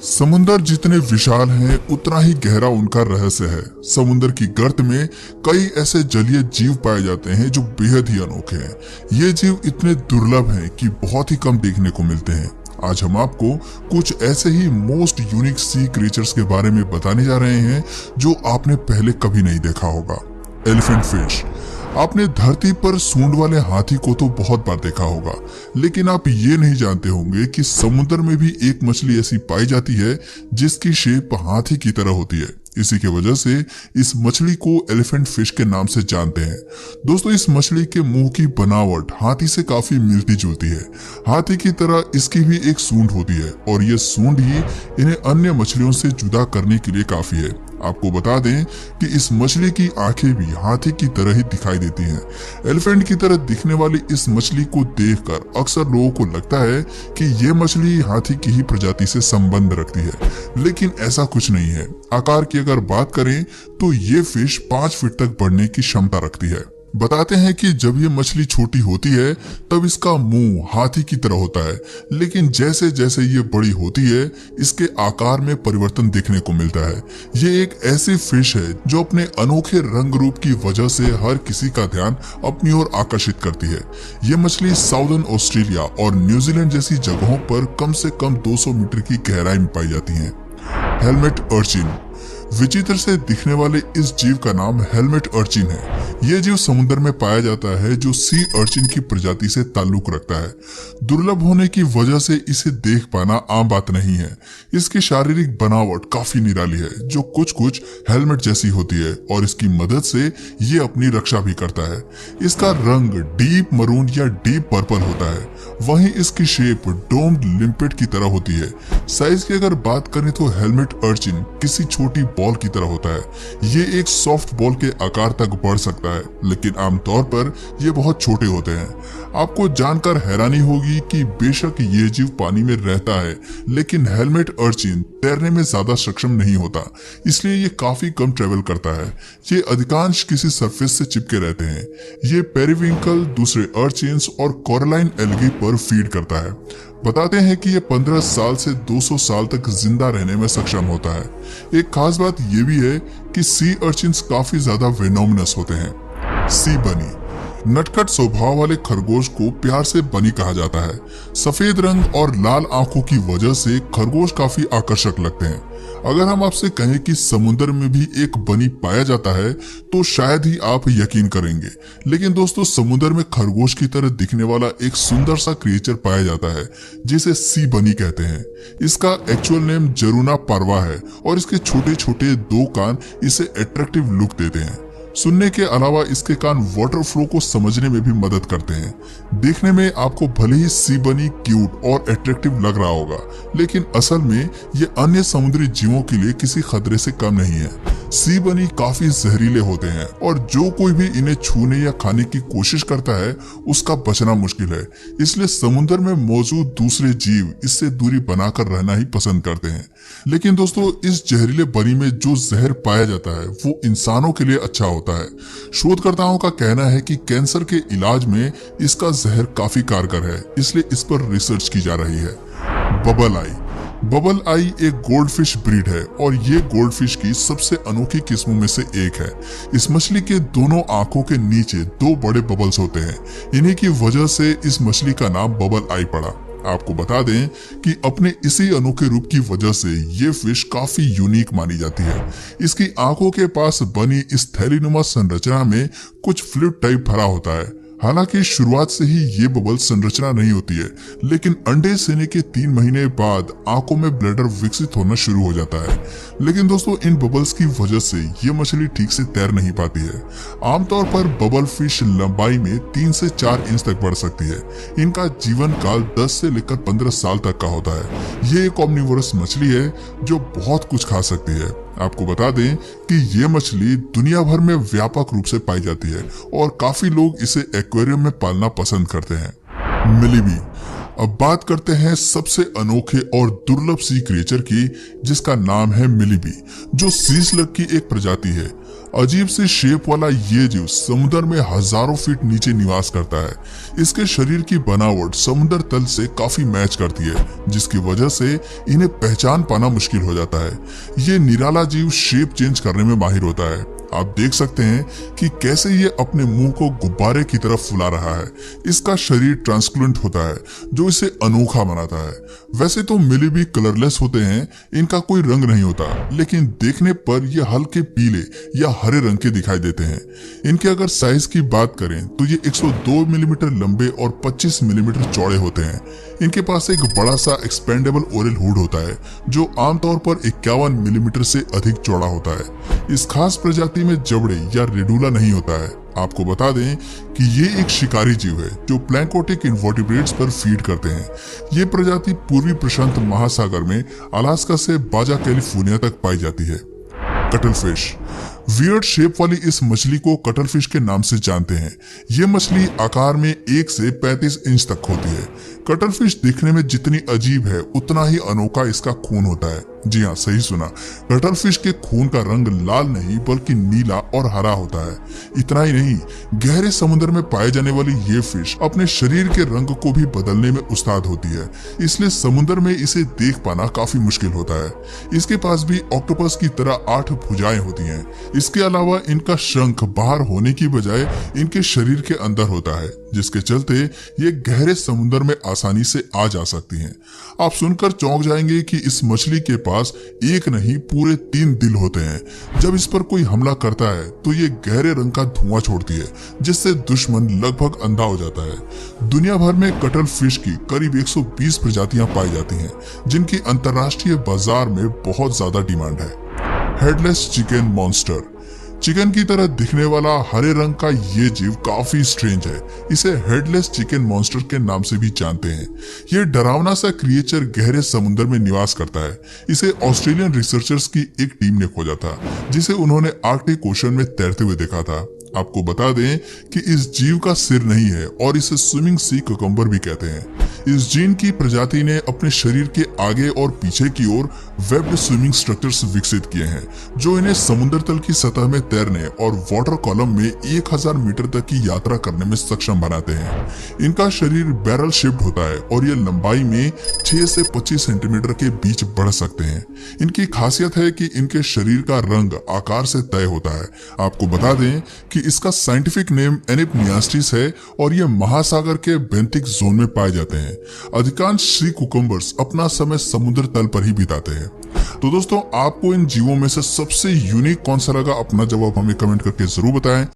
समुंदर जितने विशाल हैं उतना ही गहरा उनका रहस्य है। समुंदर की गर्त में कई ऐसे जलीय जीव पाए जाते हैं जो बेहद ही अनोखे हैं। ये जीव इतने दुर्लभ हैं कि बहुत ही कम देखने को मिलते हैं। आज हम आपको कुछ ऐसे ही मोस्ट यूनिक सी क्रिएचर्स के बारे में बताने जा रहे हैं जो आपने पहले कभी नहीं देखा होगा। Elephant fish. आपने धरती पर सूंड वाले हाथी को तो बहुत बार देखा होगा, लेकिन आप ये नहीं जानते होंगे कि समुद्र में भी एक मछली ऐसी पाई जाती है जिसकी शेप हाथी की तरह होती है। इसी के वजह से इस मछली को एलिफेंट फिश के नाम से जानते हैं। दोस्तों, इस मछली के मुंह की बनावट हाथी से काफी मिलती जुलती है। हाथी की तरह इसकी भी एक सूंड होती है और ये सूंड ही इन्हें अन्य मछलियों से जुदा करने के लिए काफी है। आपको बता दें कि इस मछली की आंखें भी हाथी की तरह ही दिखाई देती हैं। एलिफेंट की तरह दिखने वाली इस मछली को देखकर अक्सर लोगों को लगता है कि ये मछली हाथी की ही प्रजाति से संबंध रखती है, लेकिन ऐसा कुछ नहीं है। आकार की अगर बात करें तो ये फिश 5 फीट तक बढ़ने की क्षमता रखती है। बताते हैं कि जब ये मछली छोटी होती है तब इसका मुंह हाथी की तरह होता है, लेकिन जैसे जैसे ये बड़ी होती है इसके आकार में परिवर्तन देखने को मिलता है। ये एक ऐसी फिश है जो अपने अनोखे रंग रूप की वजह से हर किसी का ध्यान अपनी ओर आकर्षित करती है। ये मछली साउदर्न ऑस्ट्रेलिया और न्यूजीलैंड जैसी जगहों पर कम से कम 200 मीटर की गहराई में पाई जाती है। Helmet urchin. विचित्र से दिखने वाले इस जीव का नाम हेलमेट अर्चिन है। यह जीव समुद्र में पाया जाता है जो सी अर्चिन की प्रजाति से ताल्लुक रखता है। दुर्लभ होने की वजह से इसे देख पाना आम बात नहीं है। इसकी शारीरिक बनावट काफी निराली है जो कुछ कुछ हेलमेट जैसी होती है और इसकी मदद से ये अपनी रक्षा भी करता है। इसका रंग डीप मरून या डीप पर्पल होता है। वहीं इसकी शेप डोम्ड लिम्पेट की तरह होती है। साइज की अगर बात करें तो हेलमेट अर्चिन किसी छोटी बॉल की तरह होता है। ये एक सॉफ्ट बॉल के आकार तक बढ़ सकता है, लेकिन आमतौर पर ये बहुत छोटे होते हैं। आपको जानकर हैरानी होगी कि बेशक ये जीव पानी में रहता है, लेकिन हेलमेट अर्चिन तैरने में ज्यादा सक्षम नहीं होता, इसलिए ये काफी कम ट्रेवल करता है। ये अधिकांश किसी सरफेस से चिपके रहते हैं। ये पेरिविंकल, दूसरे अर्चिन्स और कोरलाइन एल्गी पर फीड करता है। बताते हैं कि ये 15 साल से 200 साल तक जिंदा रहने में सक्षम होता है। एक खास बात ये भी है कि सी अर्चिन्स काफी ज्यादा वेनोमिनस होते हैं। सी बनी। नटखट स्वभाव वाले खरगोश को प्यार से बनी कहा जाता है। सफेद रंग और लाल आंखों की वजह से खरगोश काफी आकर्षक लगते हैं। अगर हम आपसे कहें कि समुद्र में भी एक बनी पाया जाता है तो शायद ही आप यकीन करेंगे, लेकिन दोस्तों समुद्र में खरगोश की तरह दिखने वाला एक सुंदर सा क्रिएचर पाया जाता है जिसे सी बनी कहते हैं। इसका एक्चुअल नेम जरूना पारवा है और इसके छोटे छोटे 2 कान इसे अट्रैक्टिव लुक देते हैं। सुनने के अलावा इसके कान वाटर फ्लो को समझने में भी मदद करते हैं। देखने में आपको भले ही सी बनी क्यूट और अट्रैक्टिव लग रहा होगा, लेकिन असल में ये अन्य समुद्री जीवों के लिए किसी खतरे से कम नहीं है। सी बनी काफी जहरीले होते हैं और जो कोई भी इन्हें छूने या खाने की कोशिश करता है उसका बचना मुश्किल है। इसलिए समुद्र में मौजूद दूसरे जीव इससे दूरी बनाकर रहना ही पसंद करते हैं। लेकिन दोस्तों, इस जहरीले बनी में जो जहर पाया जाता है वो इंसानों के लिए अच्छा होता है। शोधकर्ताओं का कहना है कि कैंसर के इलाज में इसका जहर काफी कारगर है, इसलिए इस पर रिसर्च की जा रही है। बबल आई। बबल आई एक गोल्डफिश ब्रीड है और ये गोल्डफिश की सबसे अनोखी किस्मों में से एक है। इस मछली के दोनों आंखों के नीचे 2 बड़े बबल्स होते हैं। इन्हीं की वजह से इस मछली का नाम बबल आई पड़ा। आपको बता दें कि अपने इसी अनोखे रूप की वजह से ये फिश काफी यूनिक मानी जाती है। इसकी आंखों के पास बनी इस थैलीनुमा संरचना में कुछ फ्लूइड टाइप भरा होता है। हालांकि शुरुआत से ही ये बबल संरचना नहीं होती है, लेकिन अंडे सेने के 3 महीने बाद आंखों में ब्लैडर विकसित होना शुरू हो जाता है। लेकिन दोस्तों, इन बबल्स की वजह से ये मछली ठीक से तैर नहीं पाती है। आमतौर पर बबल फिश लंबाई में 3 से 4 इंच तक बढ़ सकती है। इनका जीवन काल 10 से लेकर 15 साल तक का होता है। ये एक ओमनिवोरस मछली है जो बहुत कुछ खा सकती है। आपको बता दें कि ये मछली दुनिया भर में व्यापक रूप से पाई जाती है और काफी लोग इसे एक्वेरियम में पालना पसंद करते हैं। मिलीबी। अब बात करते हैं सबसे अनोखे और दुर्लभ सी क्रिएचर की, जिसका नाम है मिलीबी, जो सी स्लग की एक प्रजाति है। अजीब सी शेप वाला ये जीव समुद्र में हजारों फीट नीचे निवास करता है। इसके शरीर की बनावट समुद्र तल से काफी मैच करती है, जिसकी वजह से इन्हें पहचान पाना मुश्किल हो जाता है। ये निराला जीव शेप चेंज करने में माहिर होता है। आप देख सकते हैं कि कैसे ये अपने मुंह को गुब्बारे की तरफ फुला रहा है। इसका शरीर ट्रांसपेरेंट होता है, जो इसे अनोखा बनाता है। वैसे तो मिलीबग कलरलेस होते हैं, इनका कोई रंग नहीं होता, लेकिन देखने पर ये हल्के पीले या हरे रंग के दिखाई देते हैं। इनके अगर साइज की बात करें तो ये 102 मिलीमीटर लंबे और 25 मिलीमीटर चौड़े होते हैं। इनके पास एक बड़ा सा एक्सपेंडेबल ओरल हुड होता है, जो आमतौर पर 51 मिलीमीटर से अधिक चौड़ा होता है। इस खास प्रजाति में जबड़े या रेडुला नहीं होता है। आपको बता दें कि ये एक शिकारी जीव है जो प्लैंकोटिक इन्वर्टिब्रेट्स पर फीड करते हैं। ये प्रजाति पूर्वी प्रशांत महासागर में अलास्का से बाजा कैलिफोर्निया तक पाई जाती है। Cuttle fish. वियर्ड शेप वाली इस मछली को कटल फिश के नाम से जानते हैं। ये मछली आकार में 1 से 35 इंच तक होती है। कटल फिश दिखने में जितनी अजीब है, उतना ही अनोखा इसका खून होता है। जी हाँ, सही सुना। कटल फिश के खून का रंग लाल नहीं बल्कि नीला और हरा होता है। इतना ही नहीं, गहरे समुद्र में पाए जाने वाली ये फिश अपने शरीर के रंग को भी बदलने में उस्ताद होती है, इसलिए समुद्र में इसे देख पाना काफी मुश्किल होता है। इसके पास भी ऑक्टोपस की तरह 8 भुजाएं होती हैं। इसके अलावा इनका शंख बाहर होने की बजाय इनके शरीर के अंदर होता है, जिसके चलते ये गहरे समुद्र में आसानी से आ जा सकती हैं। आप सुनकर चौंक जाएंगे कि इस मछली के पास एक नहीं पूरे 3 दिल होते हैं। जब इस पर कोई हमला करता है तो ये गहरे रंग का धुआं छोड़ती है, जिससे दुश्मन लगभग अंधा हो जाता है। दुनिया भर में कटल फिश की करीब 120 प्रजातियां पाई जाती हैं, जिनकी अंतर्राष्ट्रीय बाजार में बहुत ज्यादा डिमांड है। Headless chicken monster. चिकन की तरह दिखने वाला हरे रंग का ये जीव काफी स्ट्रेंज है। इसे हेडलेस चिकन मॉन्स्टर के नाम से भी जानते हैं। ये डरावना सा क्रिएचर गहरे समुद्र में निवास करता है। इसे ऑस्ट्रेलियन रिसर्चर्स की एक टीम ने खोजा था, जिसे उन्होंने आर्कटिक ओशन में तैरते हुए देखा था। आपको बता दें कि इस जीव का सिर नहीं है और इसे स्विमिंग सी कुकुम्बर भी कहते हैं। इस जीन की प्रजाति ने अपने शरीर के आगे और पीछे की ओर वेब्ड स्विमिंग स्ट्रक्चर्स विकसित किए हैं, जो इन्हें समुद्र तल की सतह में तैरने और वाटर कॉलम में 1000 मीटर तक की यात्रा करने में सक्षम बनाते हैं। इनका शरीर बैरल शेप्ड होता है और ये लंबाई में 6 से 25 सेंटीमीटर के बीच बढ़ सकते हैं। इनकी खासियत है कि इनके शरीर का रंग आकार से तय होता है। आपको बता दें कि इसका साइंटिफिक नेम एनिपनियास्टिस है और ये महासागर के बेंथिक जोन में पाए जाते हैं। अधिकांश सी कुकुम्बर्स अपना समय समुद्र तल पर ही बिताते हैं। तो दोस्तों, आपको इन जीवों में से सबसे यूनिक कौन सा लगा, अपना जवाब हमें कमेंट करके जरूर बताएं।